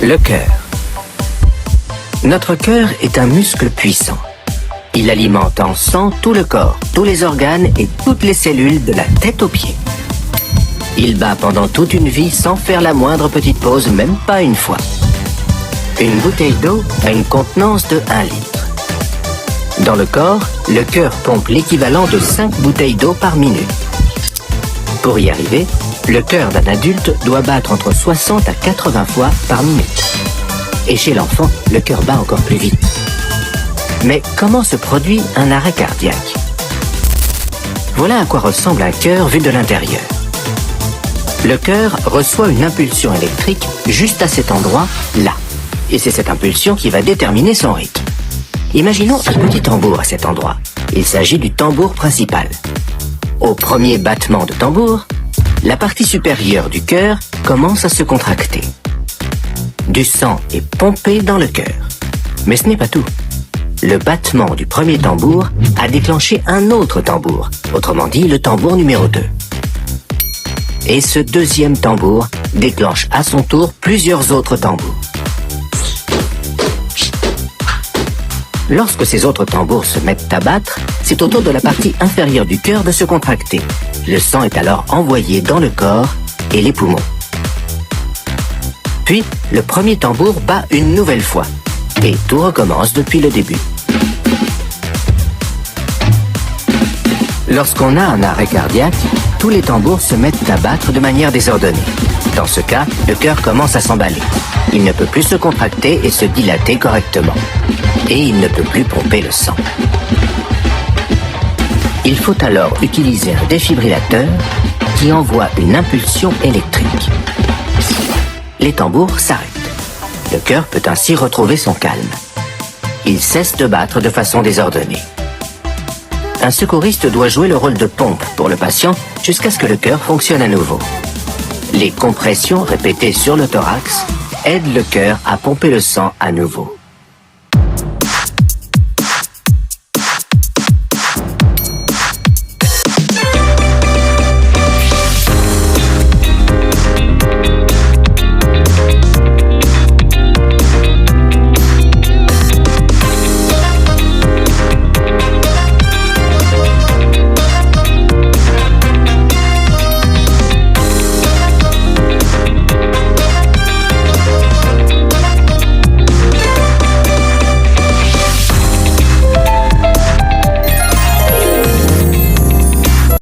Le cœur. Notre cœur est un muscle puissant. Il alimente en sang tout le corps, tous les organes et toutes les cellules de la tête aux pieds. Il bat pendant toute une vie sans faire la moindre petite pause, même pas une fois. Une bouteille d'eau a une contenance de 1 litre. Dans le corps, le cœur pompe l'équivalent de 5 bouteilles d'eau par minute. Pour y arriver, le cœur d'un adulte doit battre entre 60 à 80 fois par minute. Et chez l'enfant, le cœur bat encore plus vite. Mais comment se produit un arrêt cardiaque? Voilà à quoi ressemble un cœur vu de l'intérieur. Le cœur reçoit une impulsion électrique juste à cet endroit, là. Et c'est cette impulsion qui va déterminer son rythme. Imaginons un petit tambour à cet endroit. Il s'agit du tambour principal. Au premier battement de tambour, la partie supérieure du cœur commence à se contracter. Du sang est pompé dans le cœur. Mais ce n'est pas tout. Le battement du premier tambour a déclenché un autre tambour, autrement dit le tambour numéro 2. Et ce deuxième tambour déclenche à son tour plusieurs autres tambours. Lorsque ces autres tambours se mettent à battre, c'est au tour de la partie inférieure du cœur de se contracter. Le sang est alors envoyé dans le corps et les poumons. Puis, le premier tambour bat une nouvelle fois. Et tout recommence depuis le début. Lorsqu'on a un arrêt cardiaque, tous les tambours se mettent à battre de manière désordonnée. Dans ce cas, le cœur commence à s'emballer. Il ne peut plus se contracter et se dilater correctement. Et il ne peut plus pomper le sang. Il faut alors utiliser un défibrillateur qui envoie une impulsion électrique. Les tambours s'arrêtent. Le cœur peut ainsi retrouver son calme. Il cesse de battre de façon désordonnée. Un secouriste doit jouer le rôle de pompe pour le patient jusqu'à ce que le cœur fonctionne à nouveau. Les compressions répétées sur le thorax aident le cœur à pomper le sang à nouveau.